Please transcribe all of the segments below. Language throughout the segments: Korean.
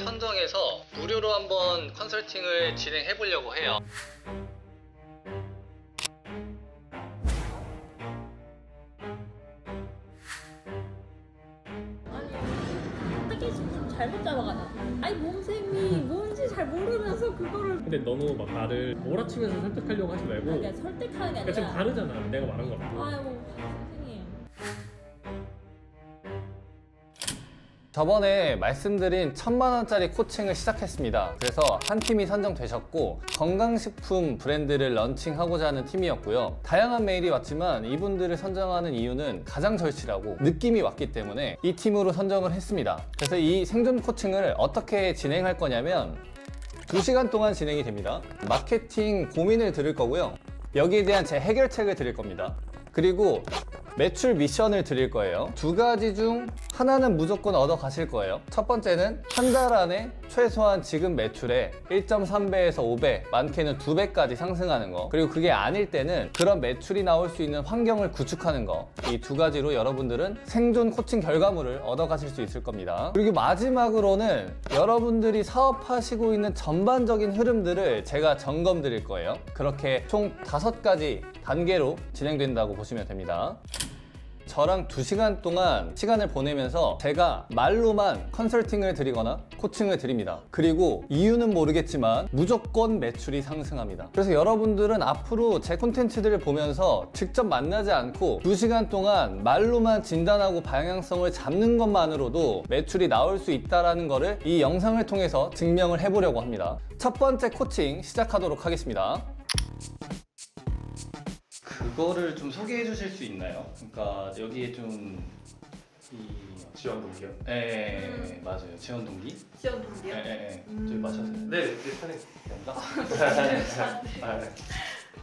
선정해서 무료로 한번 컨설팅을 진행해 보려고 해요. 타겟이 좀 잘못 잡아가나? 아니 몸셈이 뭔지 잘 모르면서 그거를 근데 너무 막 나를 몰아치면서 설득하려고 하지 말고 아니 설득하는 게 그러니까 지금 아니라 다르잖아 내가 말한 거랑. 아이고 선생님 저번에 말씀드린 1000만원짜리 코칭을 시작했습니다. 그래서 한 팀이 선정되셨고 건강식품 브랜드를 런칭하고자 하는 팀이었고요. 다양한 메일이 왔지만 이분들을 선정하는 이유는 가장 절실하고 느낌이 왔기 때문에 이 팀으로 선정을 했습니다. 그래서 이 생존 코칭을 어떻게 진행할 거냐면 2시간 동안 진행이 됩니다. 마케팅 고민을 들을 거고요. 여기에 대한 제 해결책을 드릴 겁니다. 그리고 매출 미션을 드릴 거예요. 두 가지 중 하나는 무조건 얻어 가실 거예요. 첫 번째는 한 달 안에 최소한 지금 매출의 1.3배에서 5배, 많게는 2배까지 상승하는 거. 그리고 그게 아닐 때는 그런 매출이 나올 수 있는 환경을 구축하는 거. 이 두 가지로 여러분들은 생존 코칭 결과물을 얻어 가실 수 있을 겁니다. 그리고 마지막으로는 여러분들이 사업하시고 있는 전반적인 흐름들을 제가 점검 드릴 거예요. 그렇게 총 5가지 단계로 진행된다고 보시면 됩니다. 저랑 2시간 동안 시간을 보내면서 제가 말로만 컨설팅을 드리거나 코칭을 드립니다. 그리고 이유는 모르겠지만 무조건 매출이 상승합니다. 그래서 여러분들은 앞으로 제 콘텐츠들을 보면서 직접 만나지 않고 2시간 동안 말로만 진단하고 방향성을 잡는 것만으로도 매출이 나올 수 있다는 거를 이 영상을 통해서 증명을 해보려고 합니다. 첫 번째 코칭 시작하도록 하겠습니다. 그거를 좀 소개해 주실 수 있나요? 그러니까 여기에 좀 지원 동기요? 네, 맞아요. 지원 동기? 지원 동기요? 네. 저기 마셔도 돼요? 네, 편하게 된다? 네.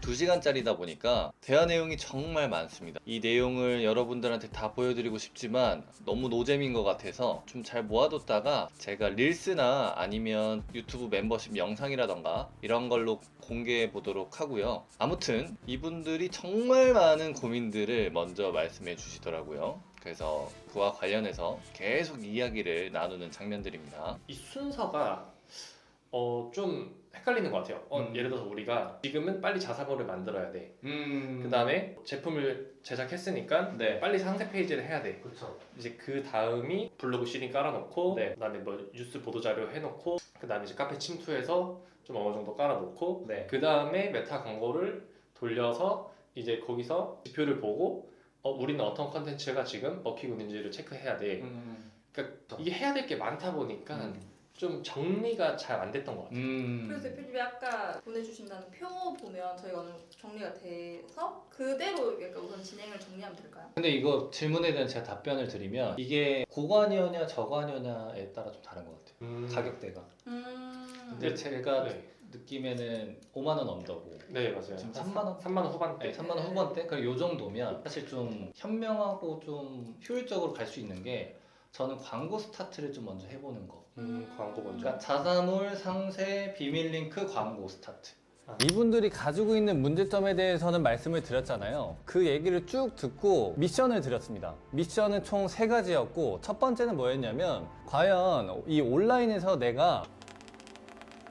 2시간짜리다 보니까 대화 내용이 정말 많습니다. 이 내용을 여러분들한테 다 보여드리고 싶지만 너무 노잼인 것 같아서 좀 잘 모아뒀다가 제가 릴스나 아니면 유튜브 멤버십 영상이라던가 이런 걸로 공개해 보도록 하고요. 아무튼 이분들이 정말 많은 고민들을 먼저 말씀해 주시더라고요. 그래서 그와 관련해서 계속 이야기를 나누는 장면들입니다. 이 순서가 좀 헷갈리는 것 같아요. 예를 들어서 우리가 지금은 빨리 자사고를 만들어야 돼. 그 다음에 제품을 제작했으니까 네. 빨리 상세 페이지를 해야 돼. 그렇죠. 이제 그 다음이 블로그 시딩 깔아놓고, 네. 그 다음에 뭐 뉴스 보도자료 해놓고, 그 다음에 이제 카페 침투해서 좀 어느 정도 깔아놓고, 네. 그 다음에 메타 광고를 돌려서 이제 거기서 지표를 보고, 우리는 어떤 컨텐츠가 지금 먹히고 있는지를 체크해야 돼. 그러니까 이게 해야 될 게 많다 보니까 좀 정리가 잘 안 됐던 것 같아요. 그래서 대표님이 아까 보내주신다는 표 보면 저희가 어느 정도 정리가 돼서 그대로 약간 우선 진행을 정리하면 될까요? 근데 이거 질문에 대한 제가 답변을 드리면 이게 고관여냐 저관여냐에 따라 좀 다른 것 같아요. 가격대가. 근데 제가 네. 느낌에는 5만 원 언더고 네, 맞아요. 지금 3만 원? 3만 원 후반대. 네, 3만 원 후반대? 그리고 요 정도면 사실 좀 현명하고 좀 효율적으로 갈 수 있는 게 저는 광고 스타트를 좀 먼저 해보는 거. 광고 먼저. 그러니까 자사몰, 상세, 비밀 링크, 광고 스타트. 아. 이분들이 가지고 있는 문제점에 대해서는 말씀을 드렸잖아요. 그 얘기를 쭉 듣고 미션을 드렸습니다. 미션은 총 3가지였고 첫 번째는 뭐였냐면 과연 이 온라인에서 내가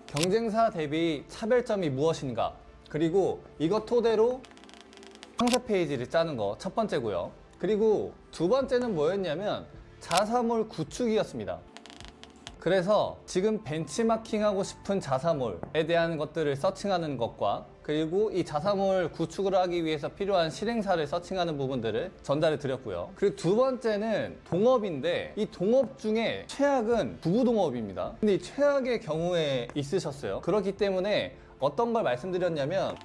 경쟁사 대비 차별점이 무엇인가, 그리고 이것 토대로 상세 페이지를 짜는 거 첫 번째고요. 그리고 두 번째는 뭐였냐면 자사몰 구축이었습니다. 그래서 지금 벤치마킹하고 싶은 자사몰에 대한 것들을 서칭하는 것과 그리고 이 자사몰 구축을 하기 위해서 필요한 실행사를 서칭하는 부분들을 전달해 드렸고요. 그리고 두 번째는 동업인데 이 동업 중에 최악은 부부 동업입니다. 근데 이 최악의 경우에 있으셨어요. 그렇기 때문에 어떤 걸 말씀드렸냐면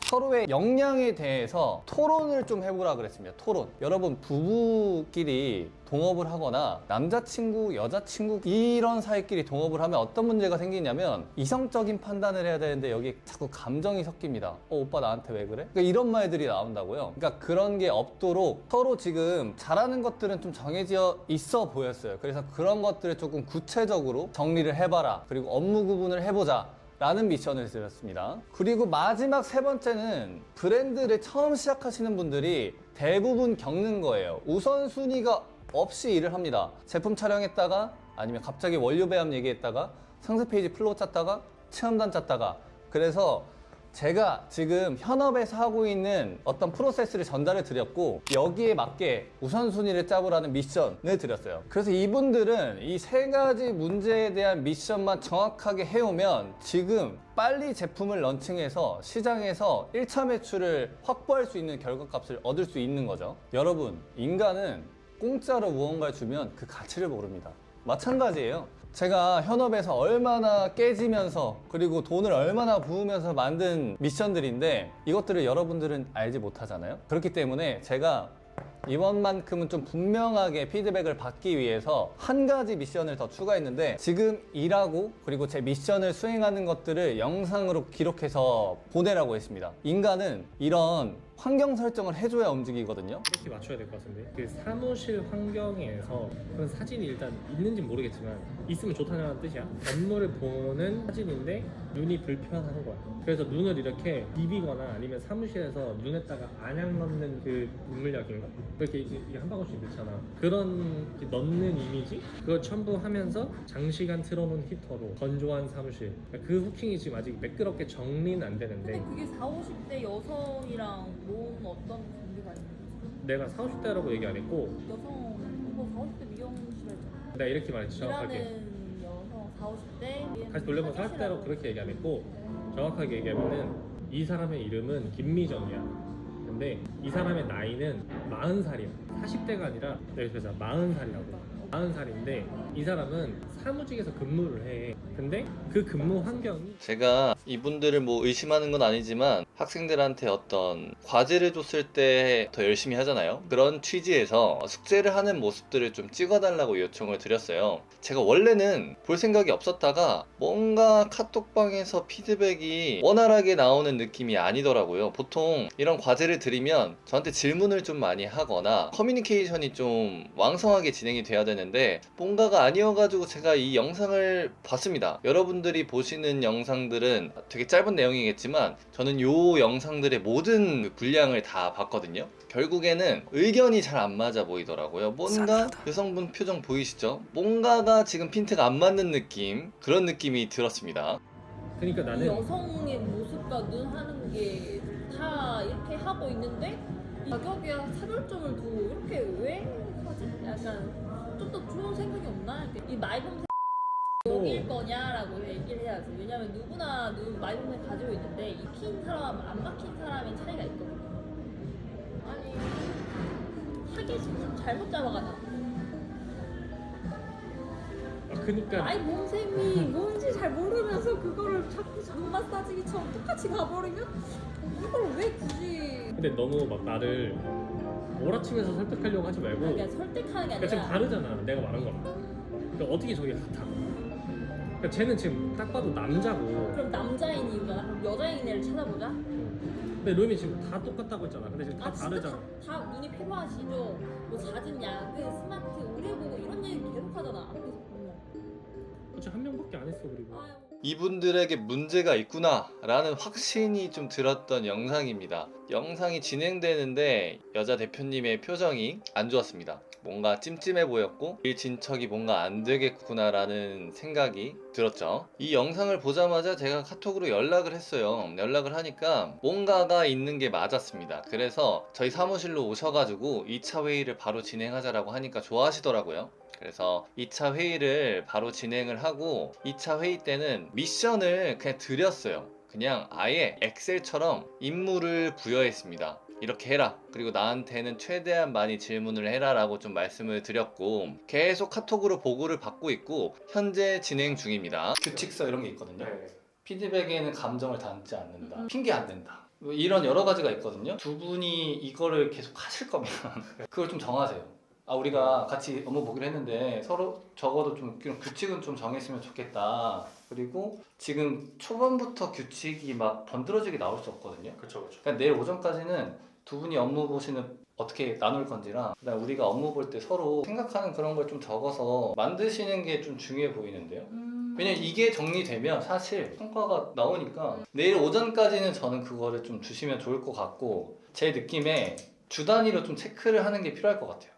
서로의 역량에 대해서 토론을 좀 해보라 그랬습니다. 토론. 여러분 부부끼리 동업을 하거나 남자친구, 여자친구 이런 사이끼리 동업을 하면 어떤 문제가 생기냐면 이성적인 판단을 해야 되는데 여기 자꾸 감정이 섞입니다. 오빠 나한테 왜 그래? 그러니까 이런 말들이 나온다고요. 그러니까 그런 게 없도록 서로 지금 잘하는 것들은 좀 정해져 있어 보였어요. 그래서 그런 것들을 조금 구체적으로 정리를 해봐라. 그리고 업무 구분을 해보자. 라는 미션을 드렸습니다. 그리고 마지막 3번째는 브랜드를 처음 시작하시는 분들이 대부분 겪는 거예요. 우선순위가 없이 일을 합니다. 제품 촬영했다가 아니면 갑자기 원료 배합 얘기했다가 상세 페이지 플로우 짰다가 체험단 짰다가, 그래서 제가 지금 현업에서 하고 있는 어떤 프로세스를 전달해 드렸고 여기에 맞게 우선순위를 짜보라는 미션을 드렸어요. 그래서 이분들은 이 세 가지 문제에 대한 미션만 정확하게 해오면 지금 빨리 제품을 런칭해서 시장에서 1차 매출을 확보할 수 있는 결과값을 얻을 수 있는 거죠. 여러분, 인간은 공짜로 무언가를 주면 그 가치를 모릅니다. 마찬가지예요. 제가 현업에서 얼마나 깨지면서 그리고 돈을 얼마나 부으면서 만든 미션들인데 이것들을 여러분들은 알지 못하잖아요. 그렇기 때문에 제가 이번만큼은 좀 분명하게 피드백을 받기 위해서 한 가지 미션을 더 추가했는데, 지금 일하고 그리고 제 미션을 수행하는 것들을 영상으로 기록해서 보내라고 했습니다. 인간은 이런 환경 설정을 해줘야 움직이거든요. 이렇게 맞춰야 될 것 같은데, 그 사무실 환경에서 그런 사진이 일단 있는지 모르겠지만 있으면 좋다는 뜻이야. 업무를 보는 사진인데 눈이 불편한 거야. 그래서 눈을 이렇게 비비거나 아니면 사무실에서 눈에다가 안약 넣는 그 눈물약인가? 이렇게 이게 한 방울씩 넣잖아. 그런 넣는 이미지? 그걸 첨부하면서 장시간 틀어놓은 히터로 건조한 사무실. 그러니까 그 후킹이 지금 아직 매끄럽게 정리는 안 되는데, 근데 그게 40, 50대 여성이랑 몸 어떤 관계가 있는 거지? 내가 40, 50대라고 얘기 안 했고 여성, 뭐 40대 미용실 했잖아. 내가 이렇게 말했지, 정확하게. 일하는 여성 40, 50대 다시 돌려보면 40대라고 그렇게 얘기 안 했고, 정확하게 얘기하면은 이 사람의 이름은 김미정이야. 근데 이 사람의 나이는 40살이야. 40대가 아니라 내가 그래서 40살이라고. 40살인데 이 사람은 사무직에서 근무를 해. 근데 그 근무 환경이, 제가 이분들을 뭐 의심하는 건 아니지만 학생들한테 어떤 과제를 줬을 때 더 열심히 하잖아요. 그런 취지에서 숙제를 하는 모습들을 좀 찍어달라고 요청을 드렸어요. 제가 원래는 볼 생각이 없었다가 뭔가 카톡방에서 피드백이 원활하게 나오는 느낌이 아니더라고요. 보통 이런 과제를 드리면 저한테 질문을 좀 많이 하거나 커뮤니케이션이 좀 왕성하게 진행이 돼야 되는데 뭔가가 아니어가지고 제가 이 영상을 봤습니다. 여러분들이 보시는 영상들은 되게 짧은 내용이겠지만 저는 요 영상들의 모든 그 분량을 다 봤거든요. 결국에는 의견이 잘 안 맞아 보이더라고요. 뭔가 여성분 표정 보이시죠? 뭔가가 지금 핀트가 안 맞는 느낌, 그런 느낌이 들었습니다. 그러니까 이 나는 여성의 모습과 눈 하는 게 다 이렇게 하고 있는데 이 가격에 차별점을 두고 이렇게 왜 하지? 약간 좀 더 좋은 생각이 없나? 이렇게 이 마이봄 여길 거냐라고 얘기를 해야지. 왜냐면 누구나 마이봄을 가지고 있는데 익힌 사람, 안 막힌 사람의 차이가 있거든. 아니 타겟이 좀 잘못 잡아가잖아. 그러니까 아이 몸샘이 뭔지 잘 모르면서 그거를 자꾸 눈 마사지기처럼 똑같이 가버리면 이걸 왜 굳이? 근데 너무 막 나를 몰아치면서 설득하려고 하지 말고, 그러니까 설득하는 게 그러니까 지금 아니라 다르잖아, 내가 말한 거랑. 그러니까 어떻게 저게 같아? 그러니까 쟤는 지금 딱 봐도 남자고, 그럼 남자인 이유잖아. 그럼 여자인 애를 찾아보자. 근데 룸이 지금 다 똑같다고 했잖아. 근데 지금 다 진짜 다르잖아. 다 눈이 피로하시죠. 뭐 잦은 야근, 스마트, 오래 보고 이런 얘기 계속 하잖아. 앞에서 보면. 그치, 한 명밖에 안 했어. 그리고 아유. 이분들에게 문제가 있구나 라는 확신이 좀 들었던 영상입니다. 영상이 진행되는데 여자 대표님의 표정이 안 좋았습니다. 뭔가 찜찜해 보였고 일 진척이 뭔가 안 되겠구나 라는 생각이 들었죠. 이 영상을 보자마자 제가 카톡으로 연락을 했어요. 연락을 하니까 뭔가가 있는 게 맞았습니다. 그래서 저희 사무실로 오셔가지고 2차 회의를 바로 진행하자라고 하니까 좋아하시더라고요. 그래서 2차 회의를 바로 진행을 하고 2차 회의 때는 미션을 그냥 드렸어요. 그냥 아예 엑셀처럼 임무를 부여했습니다. 이렇게 해라. 그리고 나한테는 최대한 많이 질문을 해라 라고 좀 말씀을 드렸고 계속 카톡으로 보고를 받고 있고 현재 진행 중입니다. 규칙서 이런 게 있거든요. 피드백에는 감정을 담지 않는다. 핑계 안 된다. 뭐 이런 여러 가지가 있거든요. 두 분이 이거를 계속 하실 거면 그걸 좀 정하세요. 우리가 같이 업무 보기로 했는데 서로 적어도 좀 규칙은 좀 정했으면 좋겠다. 그리고 지금 초반부터 규칙이 막 번들어지게 나올 수 없거든요. 그렇죠. 그러니까 내일 오전까지는 두 분이 업무 보시는 어떻게 나눌 건지랑 그다음 우리가 업무 볼 때 서로 생각하는 그런 걸 좀 적어서 만드시는 게 좀 중요해 보이는데요. 왜냐면 이게 정리되면 사실 성과가 나오니까 내일 오전까지는 저는 그거를 좀 주시면 좋을 것 같고 제 느낌에 주 단위로 좀 체크를 하는 게 필요할 것 같아요.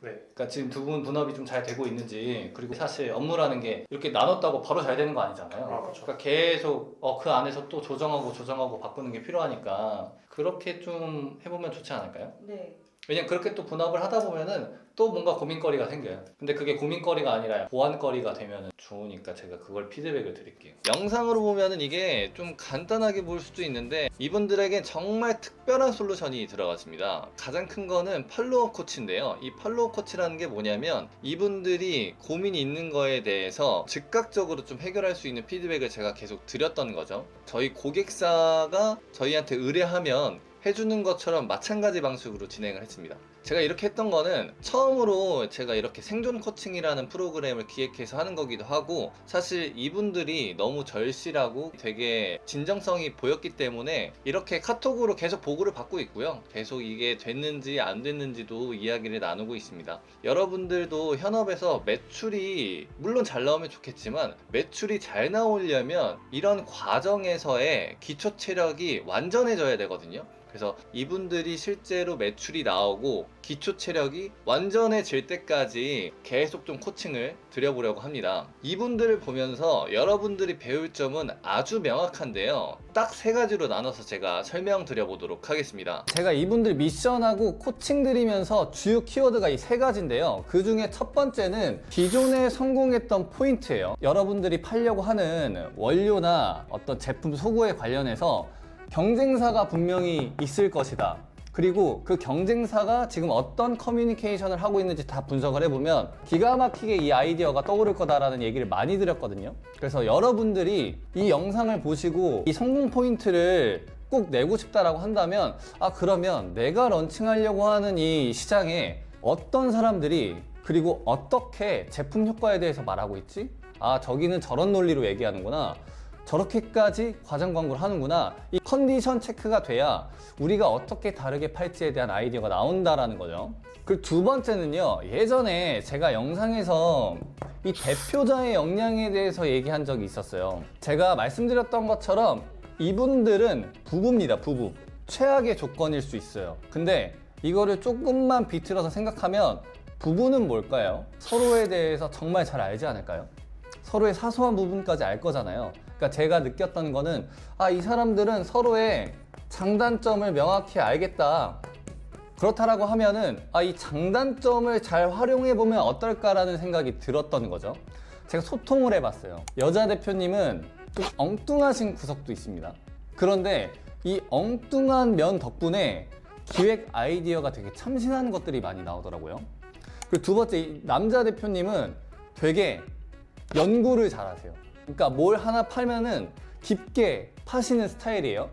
네. 그러니까 지금 두 분 분업이 좀 잘 되고 있는지, 그리고 사실 업무라는 게 이렇게 나눴다고 바로 잘 되는 거 아니잖아요. 그렇죠. 그러니까 계속 그 안에서 또 조정하고 바꾸는 게 필요하니까 그렇게 좀 해보면 좋지 않을까요? 네. 왜냐면 그렇게 또 분업을 하다 보면은 또 뭔가 고민거리가 생겨요. 근데 그게 고민거리가 아니라 보완거리가 되면은 좋으니까 제가 그걸 피드백을 드릴게요. 영상으로 보면은 이게 좀 간단하게 보일 수도 있는데 이분들에겐 정말 특별한 솔루션이 들어갔습니다. 가장 큰 거는 팔로워 코치인데요. 이 팔로워 코치라는 게 뭐냐면 이분들이 고민이 있는 거에 대해서 즉각적으로 좀 해결할 수 있는 피드백을 제가 계속 드렸던 거죠. 저희 고객사가 저희한테 의뢰하면 해주는 것처럼 마찬가지 방식으로 진행을 했습니다. 제가 이렇게 했던 거는 처음으로 제가 이렇게 생존 코칭이라는 프로그램을 기획해서 하는 거기도 하고, 사실 이분들이 너무 절실하고 되게 진정성이 보였기 때문에 이렇게 카톡으로 계속 보고를 받고 있고요. 계속 이게 됐는지 안 됐는지도 이야기를 나누고 있습니다. 여러분들도 현업에서 매출이 물론 잘 나오면 좋겠지만 매출이 잘 나오려면 이런 과정에서의 기초 체력이 완전해져야 되거든요. 그래서 이분들이 실제로 매출이 나오고 기초 체력이 완전해질 때까지 계속 좀 코칭을 드려보려고 합니다. 이분들을 보면서 여러분들이 배울 점은 아주 명확한데요. 딱 3가지로 나눠서 제가 설명드려보도록 하겠습니다. 제가 이분들 미션하고 코칭 드리면서 주요 키워드가 이 3가지인데요. 그 중에 첫 번째는 기존에 성공했던 포인트예요. 여러분들이 팔려고 하는 원료나 어떤 제품 소구에 관련해서 경쟁사가 분명히 있을 것이다. 그리고 그 경쟁사가 지금 어떤 커뮤니케이션을 하고 있는지 다 분석을 해보면 기가 막히게 이 아이디어가 떠오를 거다라는 얘기를 많이 드렸거든요. 그래서 여러분들이 이 영상을 보시고 이 성공 포인트를 꼭 내고 싶다라고 한다면 그러면 내가 런칭하려고 하는 이 시장에 어떤 사람들이 그리고 어떻게 제품 효과에 대해서 말하고 있지? 저기는 저런 논리로 얘기하는구나. 저렇게까지 과장 광고를 하는구나. 이 컨디션 체크가 돼야 우리가 어떻게 다르게 팔지에 대한 아이디어가 나온다라는 거죠. 그리고 두 번째는요, 예전에 제가 영상에서 이 대표자의 역량에 대해서 얘기한 적이 있었어요. 제가 말씀드렸던 것처럼 이분들은 부부입니다. 부부. 최악의 조건일 수 있어요. 근데 이거를 조금만 비틀어서 생각하면 부부는 뭘까요? 서로에 대해서 정말 잘 알지 않을까요? 서로의 사소한 부분까지 알 거잖아요. 그러니까 제가 느꼈던 거는 이 사람들은 서로의 장단점을 명확히 알겠다. 그렇다라고 하면은 이 장단점을 잘 활용해 보면 어떨까라는 생각이 들었던 거죠. 제가 소통을 해봤어요. 여자 대표님은 좀 엉뚱하신 구석도 있습니다. 그런데 이 엉뚱한 면 덕분에 기획 아이디어가 되게 참신한 것들이 많이 나오더라고요. 그리고 두 번째, 이 남자 대표님은 되게 연구를 잘하세요. 그러니까 뭘 하나 팔면은 깊게 파시는 스타일이에요.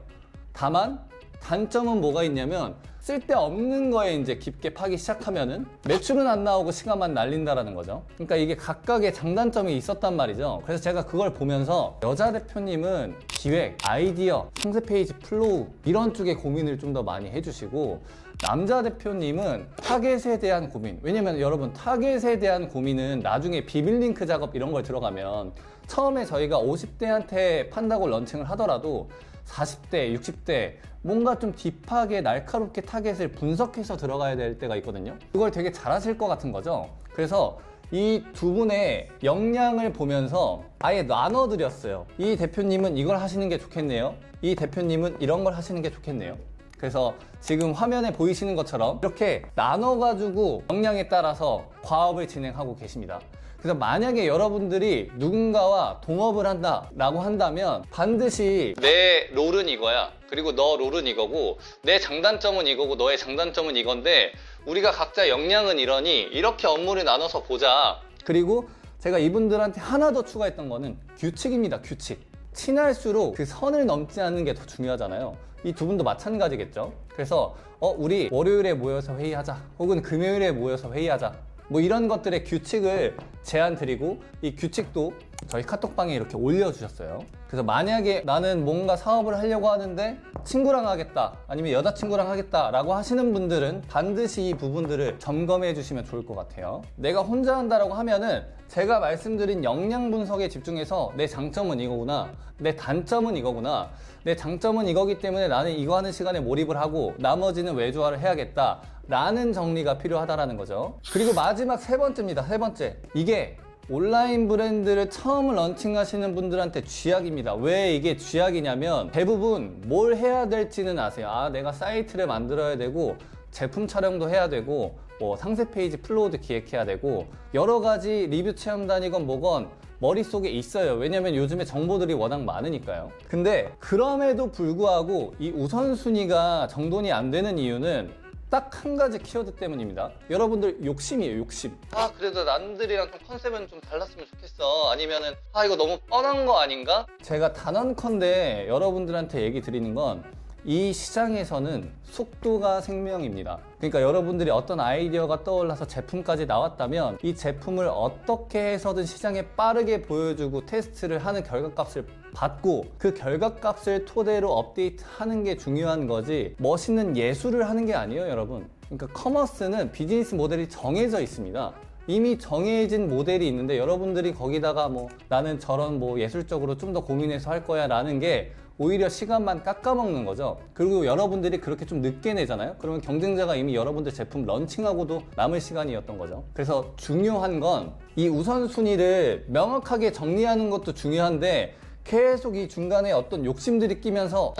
다만 단점은 뭐가 있냐면 쓸데없는 거에 이제 깊게 파기 시작하면은 매출은 안 나오고 시간만 날린다라는 거죠. 그러니까 이게 각각의 장단점이 있었단 말이죠. 그래서 제가 그걸 보면서 여자 대표님은 기획, 아이디어, 상세 페이지 플로우 이런 쪽에 고민을 좀 더 많이 해주시고, 남자 대표님은 타겟에 대한 고민. 왜냐면 여러분, 타겟에 대한 고민은 나중에 비밀링크 작업 이런 걸 들어가면 처음에 저희가 50대한테 판다고 런칭을 하더라도 40대, 60대 뭔가 좀 딥하게 날카롭게 타겟을 분석해서 들어가야 될 때가 있거든요. 그걸 되게 잘하실 것 같은 거죠. 그래서 이 두 분의 역량을 보면서 아예 나눠드렸어요. 이 대표님은 이걸 하시는 게 좋겠네요. 이 대표님은 이런 걸 하시는 게 좋겠네요. 그래서 지금 화면에 보이시는 것처럼 이렇게 나눠가지고 역량에 따라서 과업을 진행하고 계십니다. 그래서 만약에 여러분들이 누군가와 동업을 한다라고 한다면 반드시 내 롤은 이거야. 그리고 너 롤은 이거고, 내 장단점은 이거고 너의 장단점은 이건데 우리가 각자 역량은 이러니 이렇게 업무를 나눠서 보자. 그리고 제가 이분들한테 하나 더 추가했던 거는 규칙입니다. 규칙. 친할수록 그 선을 넘지 않는 게 더 중요하잖아요. 이 두 분도 마찬가지겠죠. 그래서 우리 월요일에 모여서 회의하자, 혹은 금요일에 모여서 회의하자, 뭐 이런 것들의 규칙을 제안 드리고, 이 규칙도 저희 카톡방에 이렇게 올려주셨어요. 그래서 만약에 나는 뭔가 사업을 하려고 하는데 친구랑 하겠다, 아니면 여자친구랑 하겠다 라고 하시는 분들은 반드시 이 부분들을 점검해 주시면 좋을 것 같아요. 내가 혼자 한다라고 하면은 제가 말씀드린 역량 분석에 집중해서 내 장점은 이거구나, 내 단점은 이거구나, 내 장점은 이거기 때문에 나는 이거 하는 시간에 몰입을 하고 나머지는 외주화를 해야겠다 라는 정리가 필요하다라는 거죠. 그리고 마지막 세 번째입니다. 세 번째, 이게 온라인 브랜드를 처음 런칭하시는 분들한테 쥐약입니다. 왜 이게 쥐약이냐면 대부분 뭘 해야 될지는 아세요. 아, 내가 사이트를 만들어야 되고 제품 촬영도 해야 되고 뭐 상세 페이지 플로우도 기획해야 되고 여러 가지 리뷰 체험단이건 뭐건 머릿속에 있어요. 왜냐면 요즘에 정보들이 워낙 많으니까요. 근데 그럼에도 불구하고 이 우선순위가 정돈이 안 되는 이유는 딱 한 가지 키워드 때문입니다. 여러분들 욕심이에요, 욕심. 아, 그래도 남들이랑 좀 컨셉은 좀 달랐으면 좋겠어. 아니면은 아, 이거 너무 뻔한 거 아닌가? 제가 단언컨대 여러분들한테 얘기 드리는 건 이 시장에서는 속도가 생명입니다. 그러니까 여러분들이 어떤 아이디어가 떠올라서 제품까지 나왔다면 이 제품을 어떻게 해서든 시장에 빠르게 보여주고 테스트를 하는 결과값을 받고 그 결과값을 토대로 업데이트하는 게 중요한 거지 멋있는 예술을 하는 게 아니에요, 여러분. 그러니까 커머스는 비즈니스 모델이 정해져 있습니다. 이미 정해진 모델이 있는데 여러분들이 거기다가 뭐 나는 저런 뭐 예술적으로 좀 더 고민해서 할 거야 라는 게 오히려 시간만 깎아먹는 거죠. 그리고 여러분들이 그렇게 좀 늦게 내잖아요. 그러면 경쟁자가 이미 여러분들 제품 런칭하고도 남을 시간이었던 거죠. 그래서 중요한 건 이 우선순위를 명확하게 정리하는 것도 중요한데 계속 이 중간에 어떤 욕심들이 끼면서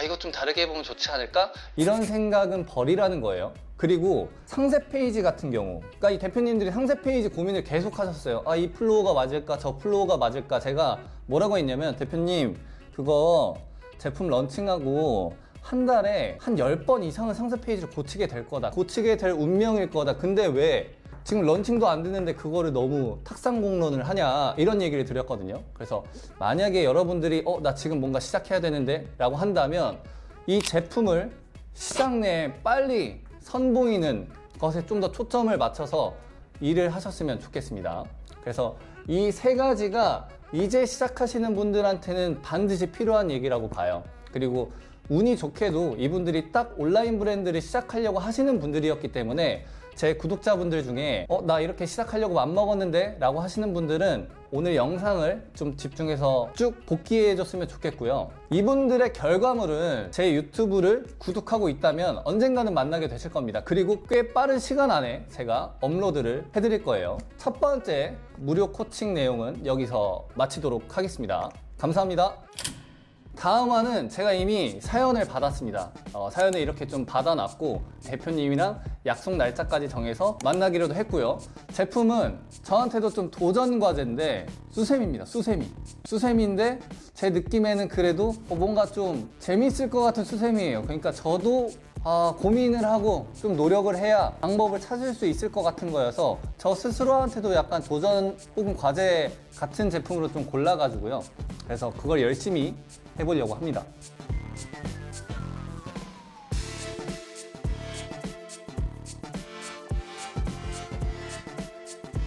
이거 좀 다르게 해보면 좋지 않을까? 이런 생각은 버리라는 거예요. 그리고 상세 페이지 같은 경우, 그러니까 이 대표님들이 상세 페이지 고민을 계속 하셨어요. 아, 이 플로어가 맞을까? 저 플로어가 맞을까? 제가 뭐라고 했냐면, 대표님 그거 제품 런칭하고 한 달에 한 10번 이상은 상세 페이지를 고치게 될 거다. 고치게 될 운명일 거다. 근데 왜 지금 런칭도 안 됐는데 그거를 너무 탁상공론을 하냐, 이런 얘기를 드렸거든요. 그래서 만약에 여러분들이 나 지금 뭔가 시작해야 되는데 라고 한다면 이 제품을 시장 내에 빨리 선보이는 것에 좀 더 초점을 맞춰서 일을 하셨으면 좋겠습니다. 그래서 이 세 가지가 이제 시작하시는 분들한테는 반드시 필요한 얘기라고 봐요. 그리고 운이 좋게도 이분들이 딱 온라인 브랜드를 시작하려고 하시는 분들이었기 때문에 제 구독자분들 중에 나 이렇게 시작하려고 맘먹었는데 라고 하시는 분들은 오늘 영상을 좀 집중해서 쭉 복귀해 줬으면 좋겠고요. 이분들의 결과물은 제 유튜브를 구독하고 있다면 언젠가는 만나게 되실 겁니다. 그리고 꽤 빠른 시간 안에 제가 업로드를 해드릴 거예요. 첫 번째 무료 코칭 내용은 여기서 마치도록 하겠습니다. 감사합니다. 다음 화는 제가 이미 사연을 받았습니다. 사연을 이렇게 좀 받아놨고 대표님이랑 약속 날짜까지 정해서 만나기로도 했고요. 제품은 저한테도 좀 도전 과제인데 수세미입니다. 수세미인데 제 느낌에는 그래도 뭔가 좀 재밌을 것 같은 수세미예요. 그러니까 저도 고민을 하고 좀 노력을 해야 방법을 찾을 수 있을 것 같은 거여서 저 스스로한테도 약간 도전 혹은 과제 같은 제품으로 좀 골라가지고요. 그래서 그걸 열심히 해보려고 합니다.